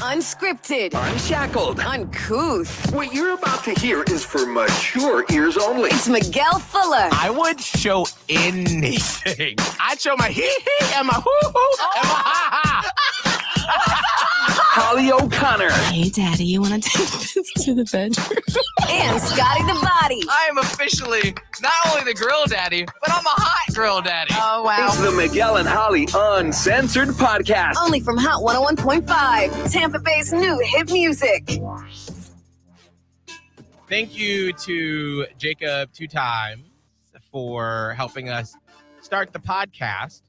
Unscripted. Unshackled. Uncouth. What you're about to hear is for mature ears only. It's Miguel Fuller. I would show anything. I'd show my hee-hee and my hoo-hoo and my ha-ha. Holly O'Connor. Hey, Daddy, you want to take this to the bedroom? And Scotty the Body. I am officially not only the grill daddy, but I'm a hot grill daddy. Oh, wow. It's the Miguel and Holly Uncensored podcast. Only from Hot 101.5, Tampa Bay's new hit music. Thank you to Jacob 2 times for helping us start the podcast.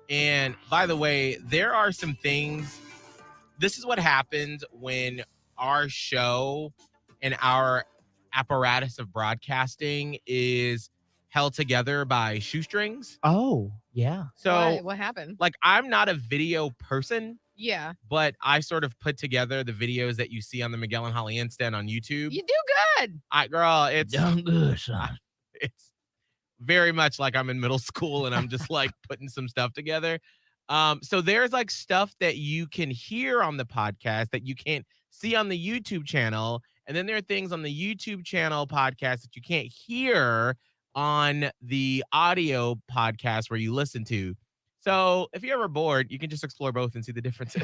And by the way, there are some things. This is what happens when our show and our apparatus of broadcasting is held together by shoestrings. Oh, yeah. So, Why? What happened? like, I'm not a video person, Yeah. but I sort of put together the videos that you see on the Miguel and Holly Instant on YouTube. You do good. Girl, it's Done good, son. it's very much like I'm in middle school and I'm just like putting some stuff together. So there's like stuff that you can hear on the podcast that you can't see on the YouTube channel. And then there are things on the YouTube channel podcast that you can't hear on the audio podcast where you listen to. So if you're ever bored, you can just explore both and see the differences.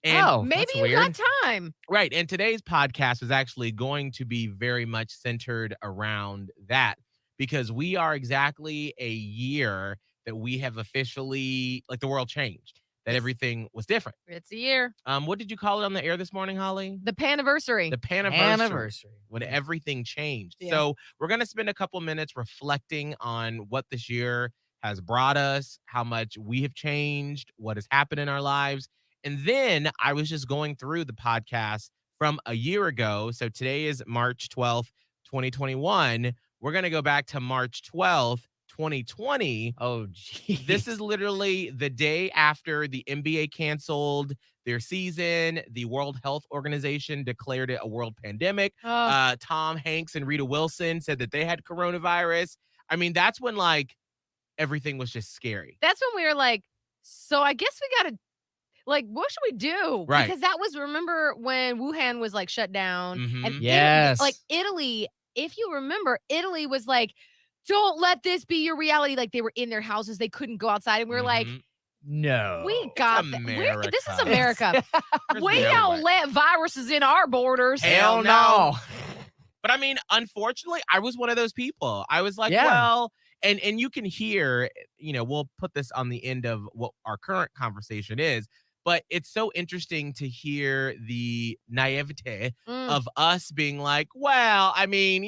And Oh, Maybe that's you weird. got time. right. And today's podcast is actually going to be very much centered around that because we are exactly a year that we have officially, like, the world changed, that everything was different. It's a year. What did you call it on the air this morning, Holly? The Panniversary. The Panniversary. Anniversary. When everything changed. Yeah. So we're going to spend a couple minutes reflecting on what this year has brought us, how much we have changed, what has happened in our lives. And then I was just going through the podcast from a year ago. So today is March 12th, 2021. We're going to go back to March 12th, 2020. Oh, geez. This is literally the day after the NBA canceled their season. The World Health Organization declared it a world pandemic. Oh, Tom Hanks and Rita Wilson said that they had coronavirus. I mean, that's when like everything was just scary. that's when we were like, so I guess we got to, like, what should we do? Right. Because that was, remember when Wuhan was like shut down? Mhm. And Yes. Italy, if you remember, Italy was like, don't let this be your reality. Like, they were in their houses. They couldn't go outside. And we were like, Mhm. No. we got that. America. This is America. There's We no don't way. let viruses in our borders. Hell no. But I mean, unfortunately, I was one of those people. I was like, Yeah. well, and you can hear, we'll put this on the end of what our current conversation is, but it's so interesting to hear the naivete Mm. of us being like, well, I mean,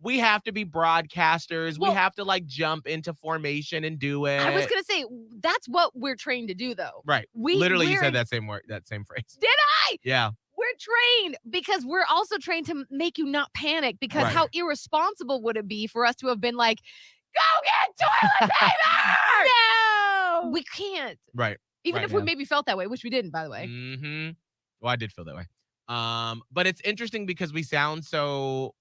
we have to be broadcasters. Well- We have to like jump into formation and do it. I was going to say, that's what we're trained to do, though. right. We Literally, you we're- said that same word, that same phrase. Did I? Yeah. We're trained because we're also trained to make you not panic, because Right. how irresponsible would it be for us to have been like, go get toilet paper? No. We can't. Right. Even Right, if we yeah. maybe felt that way, which we didn't, by the way. Mm-hmm. Well, I did feel that way. But it's interesting because we sound so.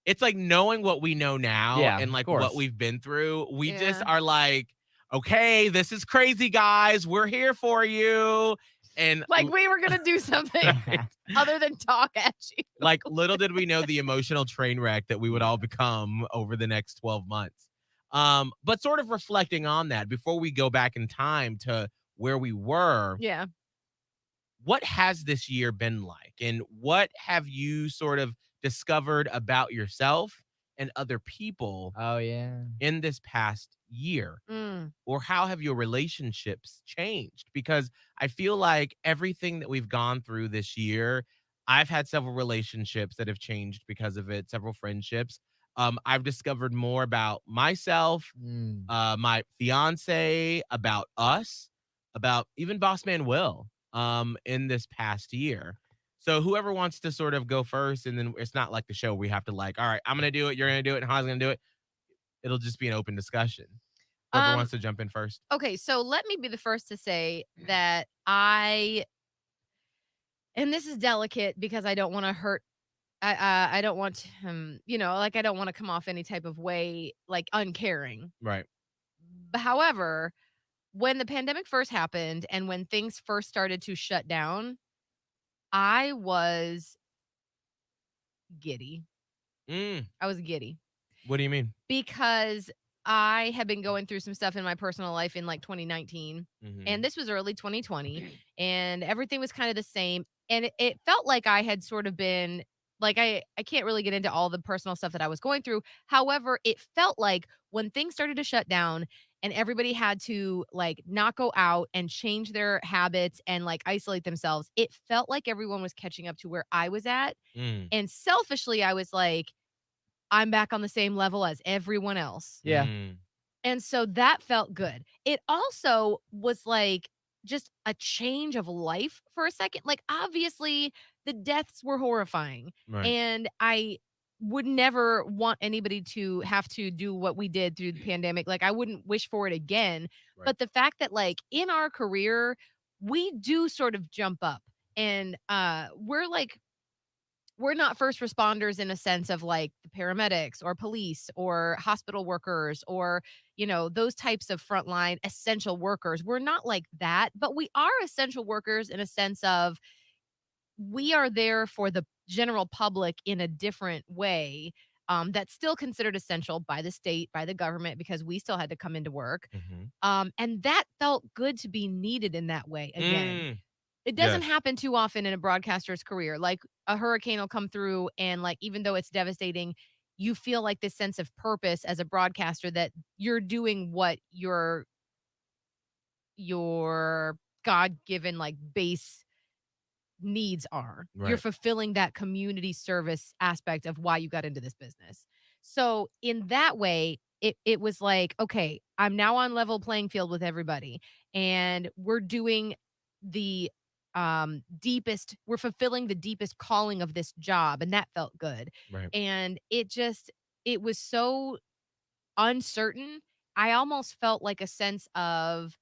It's like knowing what we know now Yeah, and of like course. what we've been through. We just Yeah. are like, okay, this is crazy, guys. We're here for you. And Like we were going to do something other than talk at you. like little did we know the emotional train wreck that we would all become over the next 12 months. But sort of reflecting on that before we go back in time to where we were. Yeah. What has this year been like, and what have you sort of discovered about yourself and other people Oh, yeah. in this past year? Mm. Or how have your relationships changed? Because I feel like everything that we've gone through this year, I've had several relationships that have changed because of it, several friendships. I've discovered more about myself, Mm. my fiance, about us, about even Boss Man Will, in this past year. So whoever wants to sort of go first, and then it's not like the show where we have to like, all right, I'm gonna do it, you're gonna do it, and Han's gonna do it. It'll just be an open discussion. Whoever wants to jump in first. Okay, so let me be the first to say that and this is delicate because I don't want to hurt. I don't want like I don't want to come off any type of way like uncaring. Right. However, when the pandemic first happened and when things first started to shut down, I was giddy. Mm, I was giddy what do you mean? because I had been going through some stuff in my personal life in like 2019, and Mhm. this was early 2020, and everything was kind of the same. And it felt like I had sort of been like I can't really get into all the personal stuff that I was going through. However, it felt like when things started to shut down and everybody had to like not go out and change their habits and like isolate themselves, it felt like everyone was catching up to where I was at. Mm, And selfishly, I was like, I'm back on the same level as everyone else. Yeah. mm, And so that felt good. It also was like just a change of life for a second. Like, obviously, the deaths were horrifying. right. And I would never want anybody to have to do what we did through the pandemic. Like, I wouldn't wish for it again. Right. But the fact that, like, in our career, we do sort of jump up and we're not first responders in a sense of like the paramedics or police or hospital workers or, those types of frontline essential workers. We're not like that, but we are essential workers in a sense of we are there for the general public in a different way. That's still considered essential by the state, by the government, because we still had to come into work. Mhm. And that felt good to be needed in that way again. Mm, It doesn't yes. happen too often in a broadcaster's career. Like a hurricane will come through and like even though it's devastating, you feel like this sense of purpose as a broadcaster that you're doing what your God-given like base needs are. You're Right. fulfilling that community service aspect of why you got into this business. So in that way, it was like, okay, I'm now on level playing field with everybody and we're doing the we're fulfilling the deepest calling of this job and that felt good. Right. And it was so uncertain. I almost felt like a sense of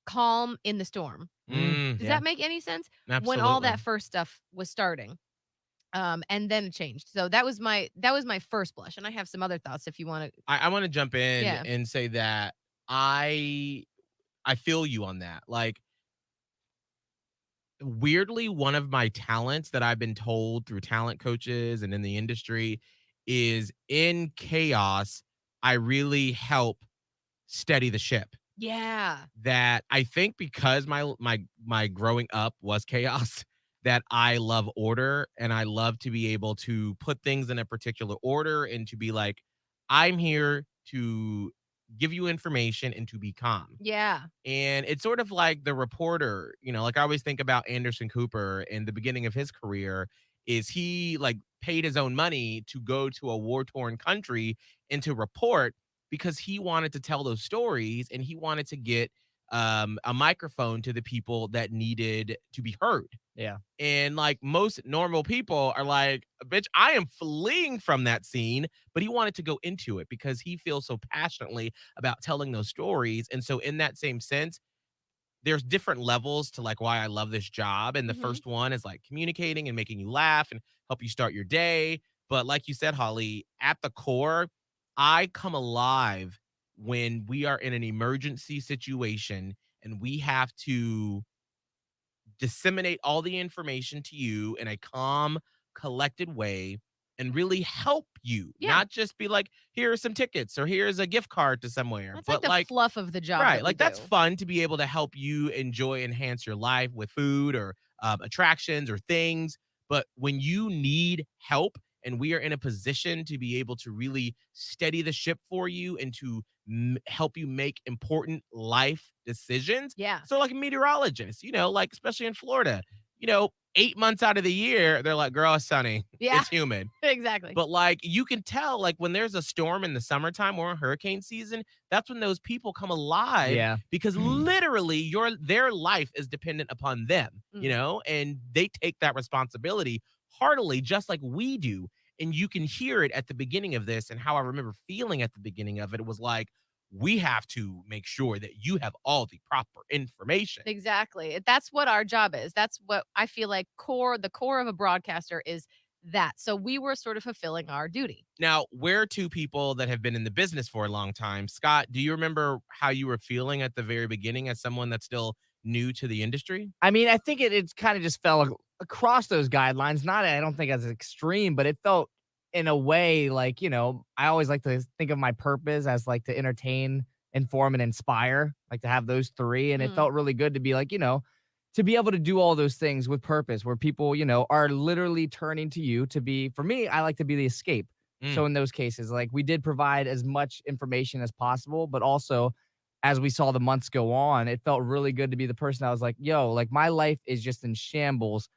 calm in the storm. Mm, Does Yeah. that make any sense? When all absolutely. that first stuff was starting. And then it changed. So that was my first blush. And I have some other thoughts if you want to. I want to jump in Yeah. and say that I I feel you on that. Like weirdly, one of my talents that I've been told through talent coaches and in the industry is in chaos, I really help steady the ship. Yeah. That I think because my growing up was chaos, that I love order and I love to be able to put things in a particular order and to be like, I'm here to give you information and to be calm. Yeah. And it's sort of like the reporter, like I always think about Anderson Cooper in the beginning of his career, is he like paid his own money to go to a war-torn country and to report because he wanted to tell those stories and he wanted to get a microphone to the people that needed to be heard. Yeah. And like most normal people are like, bitch, I am fleeing from that scene. But he wanted to go into it because he feels so passionately about telling those stories. And so, in that same sense, there's different levels to like why I love this job. And the Hmm. first one is like communicating and making you laugh and help you start your day. But like you said, Holly, at the core, I come alive when we are in an emergency situation and we have to disseminate all the information to you in a calm, collected way and really help you, Yeah. not just be like, here are some tickets or here's a gift card to somewhere, That's like but the like, fluff of the job right, that we like that's do. fun to be able to help you enjoy, enhance your life with food or attractions or things. But when you need help and we are in a position to be able to really steady the ship for you and to help you make important life decisions. Yeah. So, like a meteorologist, like especially in Florida, 8 months out of the year, they're like, girl, it's sunny, Yeah. it's humid. Exactly. But like you can tell, like when there's a storm in the summertime or a hurricane season, that's when those people come alive Yeah. because literally their life is dependent upon them, Mm. and they take that responsibility heartily, just like we do. And you can hear it at the beginning of this, and how I remember feeling at the beginning of it. It was like, we have to make sure that you have all the proper information. Exactly. That's what our job is. That's what I feel like the core of a broadcaster is that. So we were sort of fulfilling our duty. Now, we're two people that have been in the business for a long time. Scott, do you remember how you were feeling at the very beginning as someone that's still new to the industry? I mean, I think it kind of just fell across those guidelines. Not, I don't think as extreme, but it felt in a way like, I always like to think of my purpose as like to entertain, inform, and inspire, like to have those three. And it Mm. felt really good to be like, to be able to do all those things with purpose where people, are literally turning to you to be, for me, I like to be the escape. So in those cases, like we did provide as much information as possible, but also as we saw the months go on, it felt really good to be the person I was like, yo, like my life is just in shambles.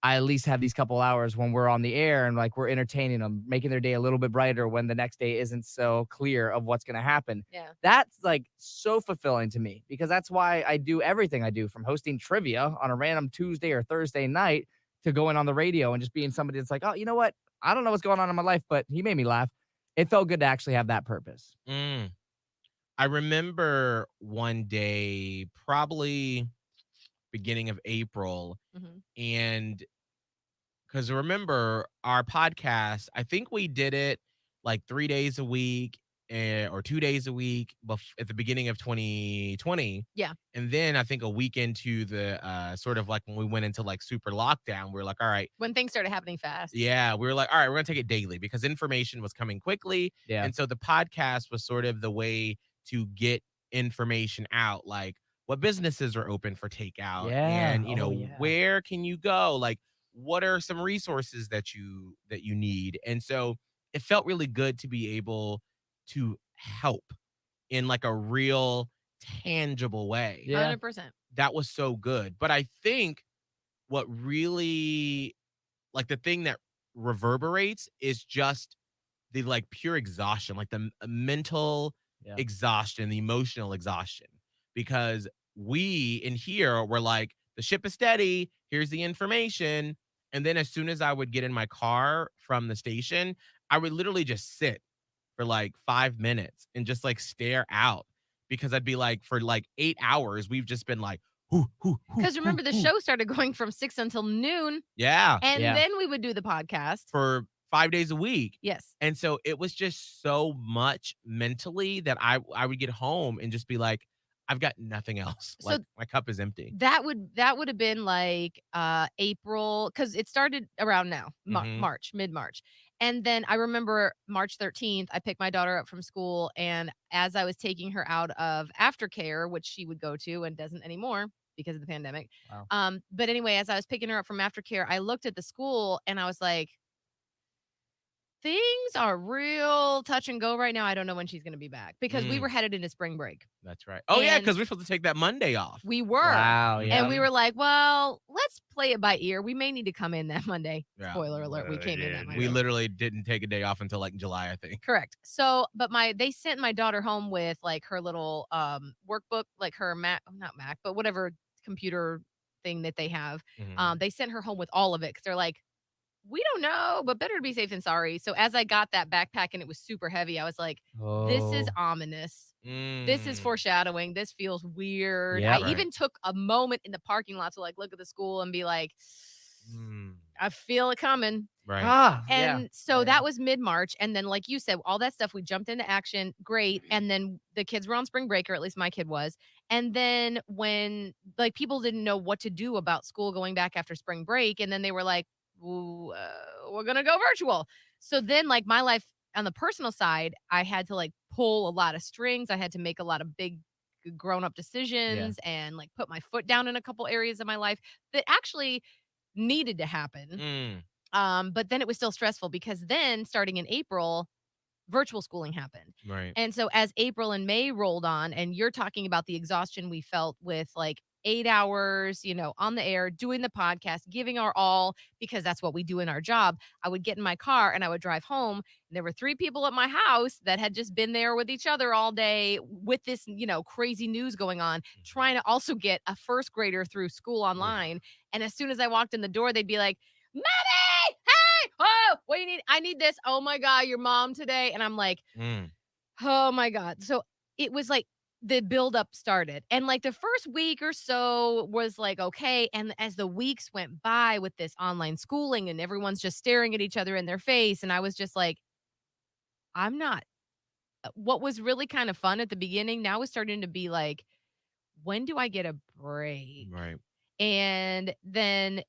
I at least have these couple hours when we're on the air and like we're entertaining them, making their day a little bit brighter when the next day isn't so clear of what's going to happen. Yeah. That's like so fulfilling to me because that's why I do everything I do, from hosting trivia on a random Tuesday or Thursday night to going on the radio and just being somebody that's like, oh, you know what? I don't know what's going on in my life, but he made me laugh. It felt good to actually have that purpose. I remember one day, probably beginning of April, Mhm. and because remember our podcast, I think we did it like 3 days a week or 2 days a week at the beginning of 2020. Yeah. And then I think a week into the sort of like when we went into like super lockdown, we were like, all right, When things started happening fast. yeah, we were like, all right, we're going to take it daily because information was coming quickly. Yeah. And so the podcast was sort of the way to get information out, like what businesses are open for takeout Yeah. and, Oh, yeah. where can you go? Like, what are some resources that you need? And so it felt really good to be able to help in like a real tangible way. Yeah. 100%. That was so good. But I think what really, like, the thing that reverberates is just the like pure exhaustion, like the mental Yeah. exhaustion, the emotional exhaustion, because we in here were like, the ship is steady, here's the information. And then as soon as I would get in my car from the station, I would literally just sit for like 5 minutes and just like stare out, because I'd be like, for like 8 hours, we've just been like, Because remember, the show started going from 6 until noon, yeah, and Yeah. then we would do the podcast. for 5 days a week. Yes. And so it was just so much mentally that I would get home and just be like, I've got nothing else. So Like my cup is empty. that would have been like April, because it started around now, Mhm. March, mid-March. And then I remember March 13th, I picked my daughter up from school, and as I was taking her out of aftercare, which she would go to and doesn't anymore because of the pandemic. Wow. But anyway, as I was picking her up from aftercare, I looked at the school and I was like, things are real touch and go right now. I don't know when she's going to be back, because we Mm. were headed into spring break. That's right. Oh yeah, And because we're supposed to take that Monday off. We were. Wow. Yeah. And we were like, well, let's play it by ear. We may need to come in that Monday. Yeah. Spoiler alert, we came in that Monday. We literally didn't take a day off until like July, I think. Correct. So, but they sent my daughter home with like her little workbook, like her not Mac, but whatever computer thing that they have. Mhm. They sent her home with all of it because they're like, we don't know, but better to be safe than sorry. So as I got that backpack and it was super heavy, I was like, this is Oh. ominous. This is Mm. foreshadowing. This feels weird. Yeah. I Right. even took a moment in the parking lot to like look at the school and be like, Mm. I feel it coming. Right. Ah. Yeah. And so Yeah. that was mid-March. And then, like you said, all that stuff, we jumped into action. Great. And then the kids were on spring break, or at least my kid was. And then when like people didn't know what to do about school going back after spring break, and then they were like, "Ooh, we're going to go virtual." So then like my life on the personal side, I had to like pull a lot of strings. I had to make a lot of big grown-up decisions and like put my foot down in a couple areas of my life that actually needed to happen. Mm. But then it was still stressful because then starting in April, virtual schooling happened. Right. And so as April and May rolled on, and you're talking about the exhaustion we felt with like 8 hours, on the air, doing the podcast, giving our all, because that's what we do in our job. I would get in my car and I would drive home. And there were 3 people at my house that had just been there with each other all day with this, crazy news going on, trying to also get a first grader through school online. And as soon as I walked in the door, they'd be like, Mommy, hey, oh, what do you need? I need this. Oh my God, your mom today. And I'm like, Mm. oh my God. So it was like the buildup started. And like the first week or so was like, okay. And as the weeks went by with this online schooling and everyone's just staring at each other in their face, and I was just like, I'm not. What was really kind of fun at the beginning now is starting to be like, when do I get a break? Right. And then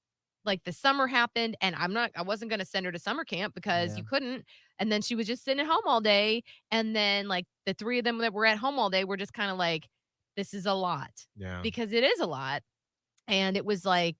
like the summer happened, and I wasn't going to send her to summer camp because Yeah. you couldn't. And then she was just sitting at home all day. And then like the three of them that were at home all day were just kind of like, this is a lot, Yeah. because it is a lot. And it was like,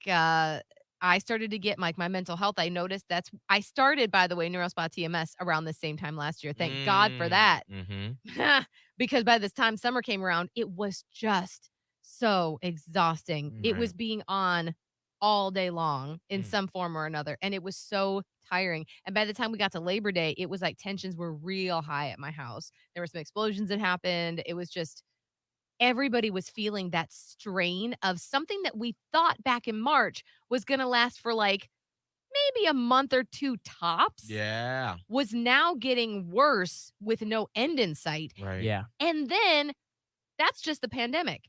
I started to get like my mental health. I noticed I started, by the way, Neurospot TMS around the same time last year. Thank God for that. Mm-hmm. Because by this time summer came around, it was just so exhausting. It was Right. being on all day long in Mm. some form or another. And it was so tiring. And by the time we got to Labor Day, it was like tensions were real high at my house. There were some explosions that happened. It was just everybody was feeling that strain of something that we thought back in March was going to last for like maybe a month or two tops. Yeah. Was now getting worse with no end in sight. Right. Yeah. And then that's just the pandemic.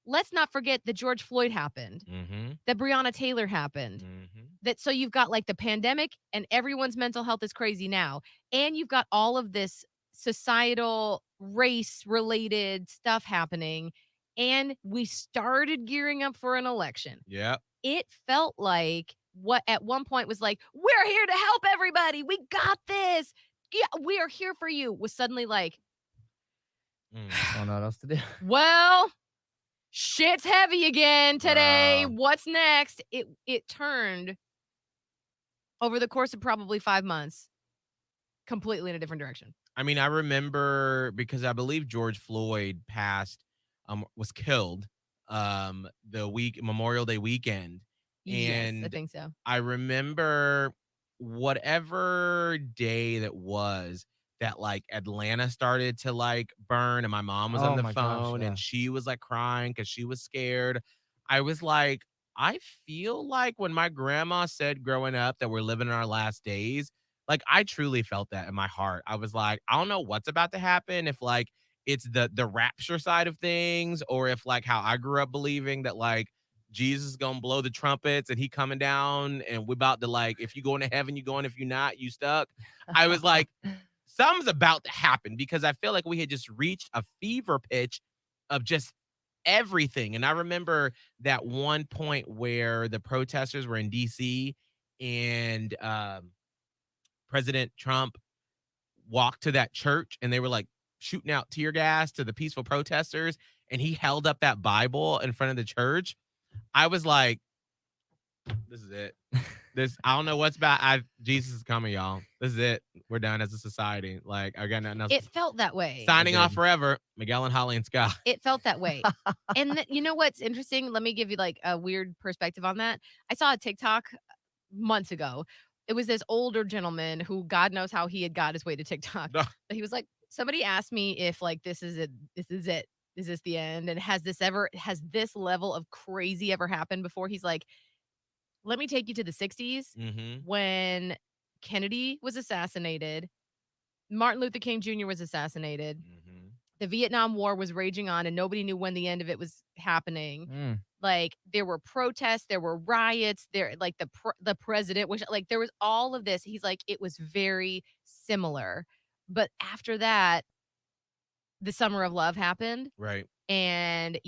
Let's not forget that George Floyd happened, Mm-hmm. that Breonna Taylor happened. Mm-hmm. So you've got like the pandemic, and everyone's mental health is crazy now. And you've got all of this societal race related stuff happening. And we started gearing up for an election. Yep. It felt like what at one point was like, we're here to help everybody. We got this. Yeah, we are here for you. Was suddenly like, Mm. Don't know what else to do. well, shit's heavy again today. Bruh. What's next? It turned over the course of probably 5 months completely in a different direction. I mean, I remember because I believe George Floyd was killed, the Memorial Day weekend. Yes, I And think so. I remember whatever day that was that like Atlanta started to like burn, and my mom was on Oh the my gosh, phone yeah. and she was like crying because she was scared. I was like, I feel like when my grandma said growing up that we're living in our last days, like I truly felt that in my heart. I was like, I don't know what's about to happen, if like it's the rapture side of things, or if like how I grew up believing that like Jesus is gonna blow the trumpets and he coming down and we about to like, if you go into heaven, you going, if you not, you stuck. I was like, something's about to happen, because I feel like we had just reached a fever pitch of just everything. And I remember that one point where the protesters were in DC, and President Trump walked to that church and they were like shooting out tear gas to the peaceful protesters, and he held up that Bible in front of the church. I was like, this is it. I don't know what's about. Jesus is coming, y'all. This is it. We're done as a society. Like, I got nothing else. It felt that way. Signing It off did. forever. Miguel and Holly and Scott. It felt that way. And you know what's interesting? Let me give you like a weird perspective on that. I saw a TikTok months ago. It was this older gentleman who God knows how he had got his way to TikTok. No. But he was like, somebody asked me if like this is it. This is it. Is this the end? And has this level of crazy ever happened before? He's like, let me take you to the 60s Mm-hmm. when Kennedy was assassinated, Martin Luther King Jr. was assassinated, Mm-hmm. the Vietnam War was raging on, and nobody knew when the end of it was happening. Mm. Like there were protests, there were riots, there like the president was like there was all of this. He's like it was very similar, but after that, the Summer of Love happened, Right. and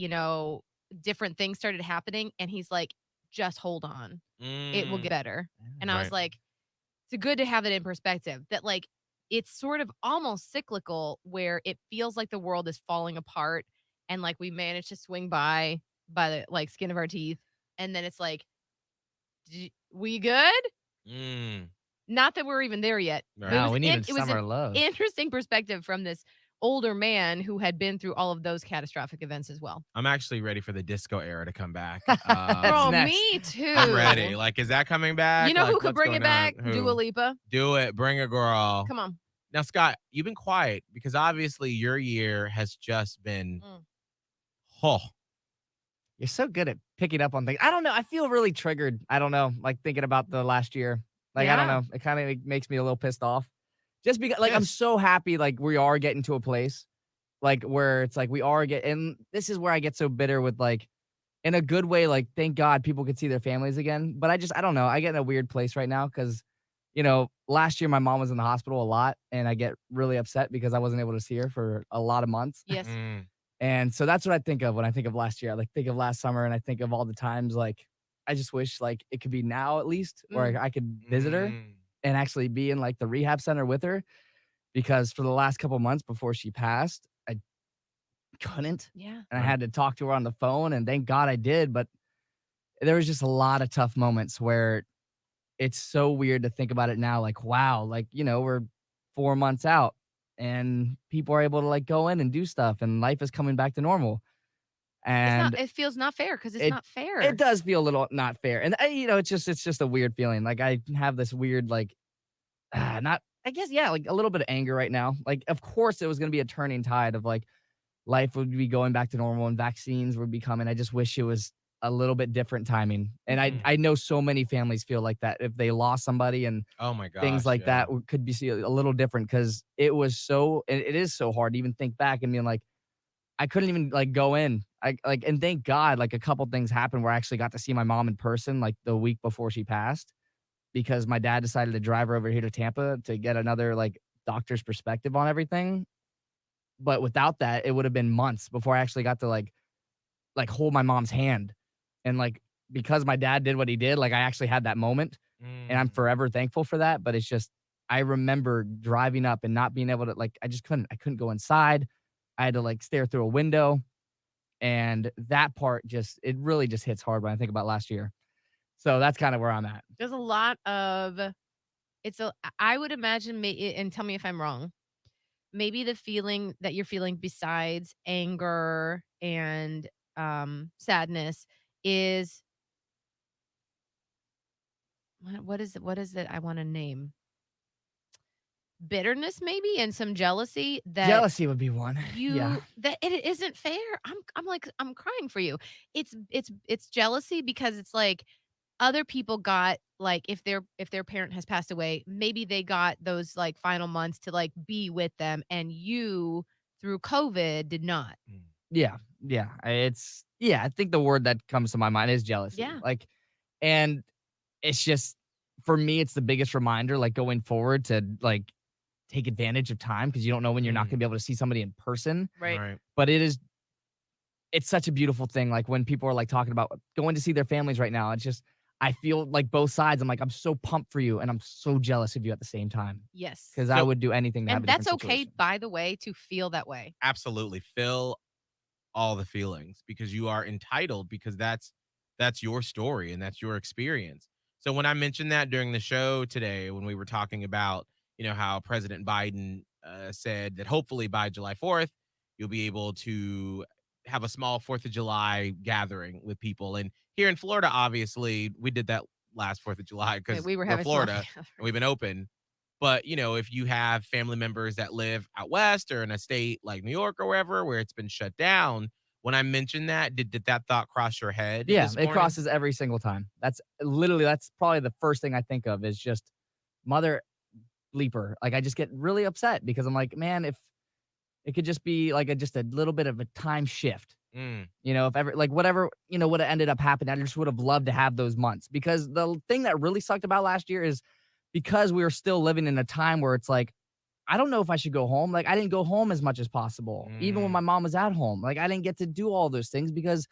different things started happening, and he's like, just hold on, it will get better. And I was Right. like, it's good to have it in perspective that like it's sort of almost cyclical where it feels like the world is falling apart and like we managed to swing by the like skin of our teeth, and then it's like, we good? Mm. Not that we're even there yet. Right. But Wow, we needed it was summer an love. interesting perspective from this older man who had been through all of those catastrophic events as well. I'm actually ready for the disco era to come back. Oh, next. me too. I'm ready. Like, is that coming back? You know Like, who could what's bring going it back? on? Who? Dua Lipa. Do it. Bring a girl. Come on. Now, Scott, you've been quiet because obviously your year has just been, oh, You're so good at picking up on things. I don't know. I feel really triggered. I don't know. Like thinking about the last year. Like, I don't Yeah. know. It kind of makes me a little pissed off. Just because, like, I'm Yes. so happy, like, we are getting to a place. like where it's like we are and this is where I get so bitter with like in a good way, like thank God people could see their families again. But I don't know. I get in a weird place right now because, last year my mom was in the hospital a lot and I get really upset because I wasn't able to see her for a lot of months. Yes. Mm, And so that's what I think of when I think of last year. I like think of last summer and I think of all the times like I just wish like it could be now at least where I could visit her mm. and actually be in like the rehab center with her because for the last couple months before she passed, I couldn't. Yeah. And I Right. had to talk to her on the phone and thank God I did, but there was just a lot of tough moments where it's so weird to think about it now like wow, like we're 4 months out and people are able to like go in and do stuff and life is coming back to normal. And It feels not fair because it's it not fair. it does feel a little not fair. And it's just a weird feeling. Like I have this weird like not I guess yeah, like a little bit of anger right now. Like of course it was going to be a turning tide of like life would be going back to normal and vaccines would be coming. I just wish it was a little bit different timing. And I Mhm. I know so many families feel like that if they lost somebody and Oh my things gosh. like Yeah. that could be a little different because it is so hard to even think back and being like I couldn't even like go in. I like and thank God like a couple things happened where I actually got to see my mom in person like the week before she passed because my dad decided to drive her over here to Tampa to get another like doctor's perspective on everything. But without that, it would have been months before I actually got to like hold my mom's hand. And like because my dad did what he did, like I actually had that moment and I'm Mm. forever thankful for that. But it's just I remember driving up and not being able to like I couldn't go inside. I had to like stare through a window. And that part it really just hits hard when I think about last year. So that's kind of where I'm at. There's a lot of I would imagine, and tell me if I'm wrong. Maybe the feeling that you're feeling besides anger and sadness is what is it I want to name? Bitterness maybe and some jealousy that Jealousy would be one. Yeah. that it isn't fair. I'm like I'm crying for you. It's jealousy because it's like other people got like if their parent has passed away, maybe they got those like final months to like be with them and you through COVID did not. Mm. Yeah. Yeah. I think the word that comes to my mind is jealousy. Yeah. Like, and it's just, for me, it's the biggest reminder, like going forward to like take advantage of time because you don't know when you're not going to be able to see somebody in person. Right. Right. But it's such a beautiful thing. Like when people are like talking about going to see their families right now, it's just, I feel like both sides. I'm like, I'm so pumped for you and I'm so jealous of you at the same time Yes. because I So- would do anything to have And a that's different okay, situation. by the way, to feel that way. Absolutely. Feel all the feelings because you are entitled because that's your story and that's your experience. So when I mentioned that during the show today when we were talking about, how President Biden said that hopefully by July 4th you'll be able to have a small 4th of July gathering with people. And here in Florida obviously we did that last 4th of July Right, cuz we were we're having small Florida and we've been open. But, if you have family members that live out west or in a state like New York or wherever where it's been shut down, when I mentioned that, did that thought cross your head Yeah, this it morning? crosses every single time. That's probably the first thing I think of is just mother bleeper. Like I just get really upset because I'm like, man, if it could just be like just a little bit of a time shift. Mm, If ever like whatever, would have ended up happening, I just would have loved to have those months. Because the thing that really sucked about last year is because we were still living in a time where it's like, I don't know if I should go home. Like I didn't go home as much as possible. Even when mm. my mom was at home. Like I didn't get to do all those things because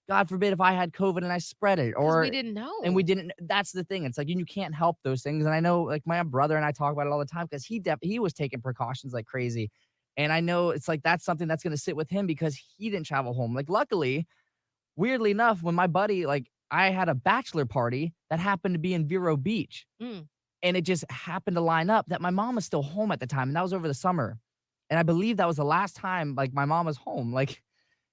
God forbid if I had COVID and I spread it Because we or didn't know. and we didn't. That's the thing. It's like you can't help those things. And I know like my brother and I talk about it all the time because he was taking precautions like crazy. And I know it's like that's something that's gonna sit with him because he didn't travel home. Like luckily, weirdly enough, when my buddy, like I had a bachelor party that happened to be in Vero Beach. Mm. And it just happened to line up that my mom was still home at the time. And that was over the summer. And I believe that was the last time like my mom was home. Like,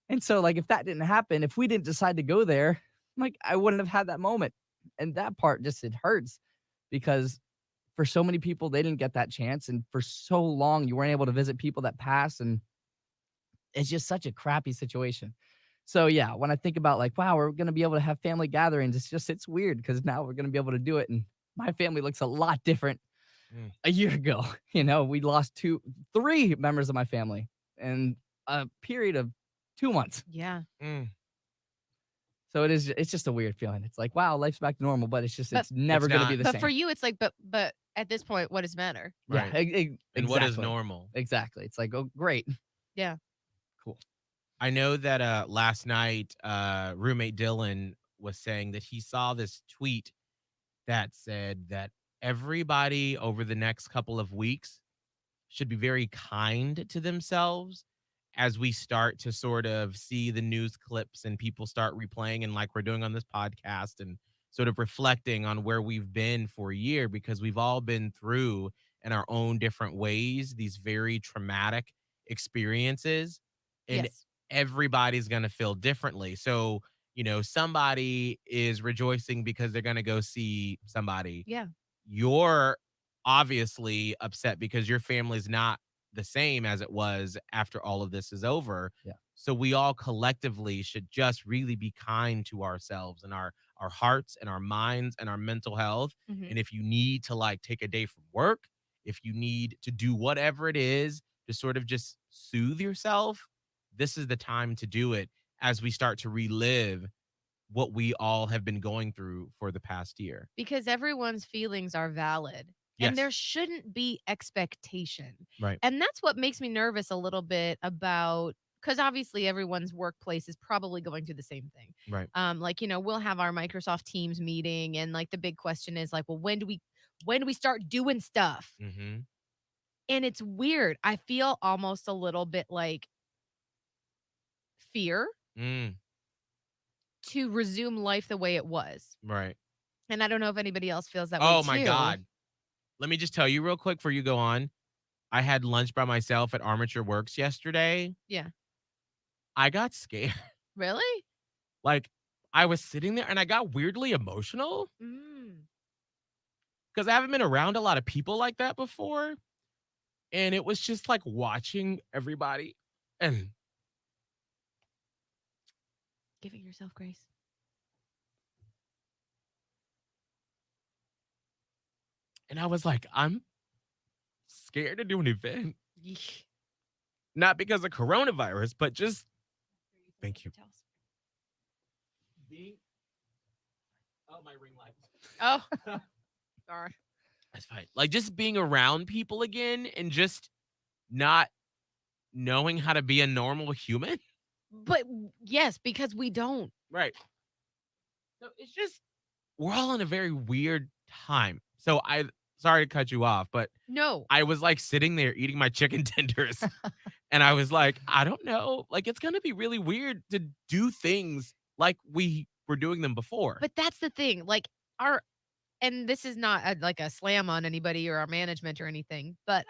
and so like if that didn't happen, if we didn't decide to go there, like I wouldn't have had that moment. And that part just it hurts because for so many people they didn't get that chance. And for so long you weren't able to visit people that passed. And it's just such a crappy situation. So yeah, when I think about like, wow, we're gonna be able to have family gatherings, it's weird because now we're gonna be able to do it. And my family looks a lot different Mm. a year ago. We lost three members of my family. And a period of 2 months. Yeah. Mm. So it's just a weird feeling. It's like, wow, life's back to normal, but it's But- it's never It's gonna not. be the But same. for you, it's like, but at this point, what does it matter? Yeah, Right. And what is exactly. normal? Exactly. It's like, oh, great. Yeah. Cool. I know that last night, roommate Dylan was saying that he saw this tweet that said that everybody over the next couple of weeks should be very kind to themselves as we start to sort of see the news clips and people start replaying, and like we're doing on this podcast, and sort of reflecting on where we've been for a year, because we've all been through in our own different ways these very traumatic experiences, and Yes. everybody's going to feel differently. So, somebody is rejoicing because they're going to go see somebody. Yeah. You're obviously upset because your family's not the same as it was after all of this is over. Yeah. So we all collectively should just really be kind to ourselves and our hearts and our minds and our mental health. Mhm. And if you need to like take a day from work, if you need to do whatever it is to sort of just soothe yourself, this is the time to do it as we start to relive what we all have been going through for the past year. Because everyone's feelings are valid. And there Yes. shouldn't be expectation. Right. And that's what makes me nervous a little bit about, because obviously everyone's workplace is probably going through the same thing. Right. Like, we'll have our Microsoft Teams meeting, and like the big question is like, well, when do we start doing stuff? Mm-hmm. And it's weird. I feel almost a little bit like fear Mm, to resume life the way it was. right. And I don't know if anybody else feels that way Oh too. my God. Let me just tell you real quick before you go on. I had lunch by myself at Armature Works yesterday. Yeah. I got scared. Really? Like, I was sitting there and I got weirdly emotional Mm. because I haven't been around a lot of people like that before. And it was just like watching everybody, and Giving yourself grace. I was like, I'm scared to do an event. Yeesh. Not because of coronavirus, but just thank you. Being oh, my ring light. Oh, sorry. That's fine. Like just being around people again and just not knowing how to be a normal human. But yes, because we don't. Right. So it's just we're all in a very weird time. So I sorry to cut you off, but No. I was like sitting there eating my chicken tenders and I was like, I don't know. Like it's gonna be really weird to do things like we were doing them before. But that's the thing. Like and this is not like a slam on anybody or our management or anything, but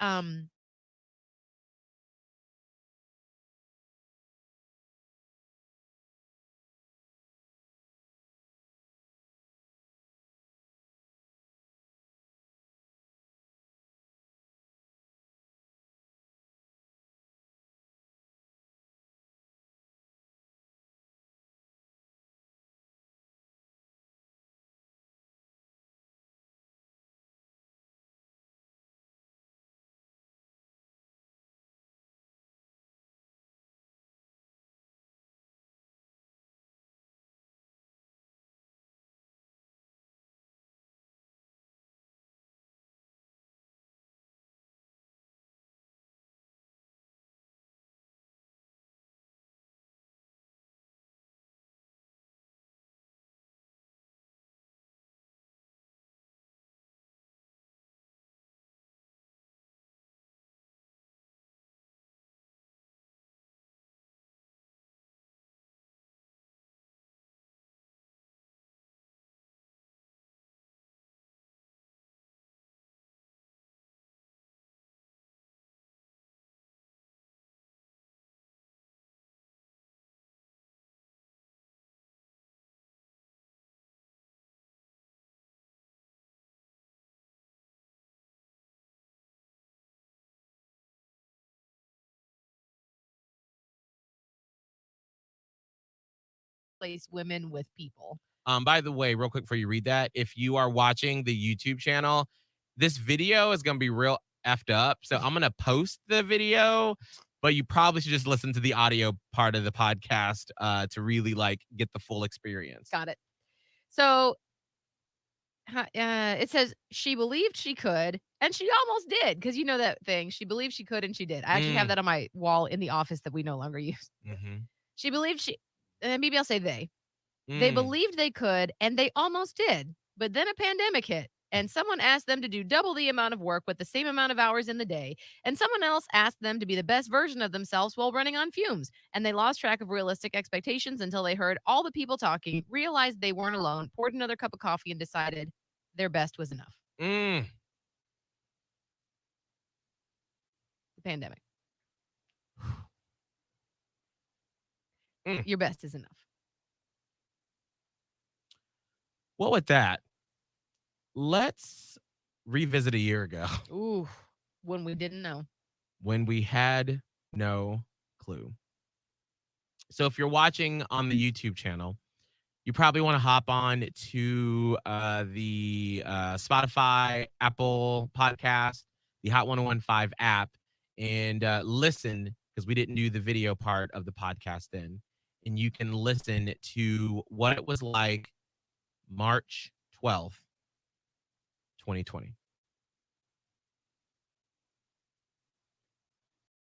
place women with people. By the way, real quick before you read that, if you are watching the YouTube channel, this video is gonna be real effed up. So I'm gonna post the video, but you probably should just listen to the audio part of the podcast to really like get the full experience. Got it. So it says she believed she could, and she almost did, because you know that thing. She believed she could, and she did. I actually have that on my wall in the office that we no longer use. Mm-hmm. She believed maybe I'll say they. They Mm. believed they could, and they almost did. But then a pandemic hit, and someone asked them to do double the amount of work with the same amount of hours in the day. And someone else asked them to be the best version of themselves while running on fumes. And they lost track of realistic expectations until they heard all the people talking, realized they weren't alone, poured another cup of coffee, and decided their best was enough. Mm. The pandemic. Mm. Your best is enough. Well, with that, let's revisit a year ago Ooh, when we didn't know. when we had no clue. So if you're watching on the YouTube channel, you probably want to hop on to the Spotify, Apple Podcast, the Hot 1015 app, and listen, because we didn't do the video part of the podcast then. And you can listen to what it was like March 12th, 2020.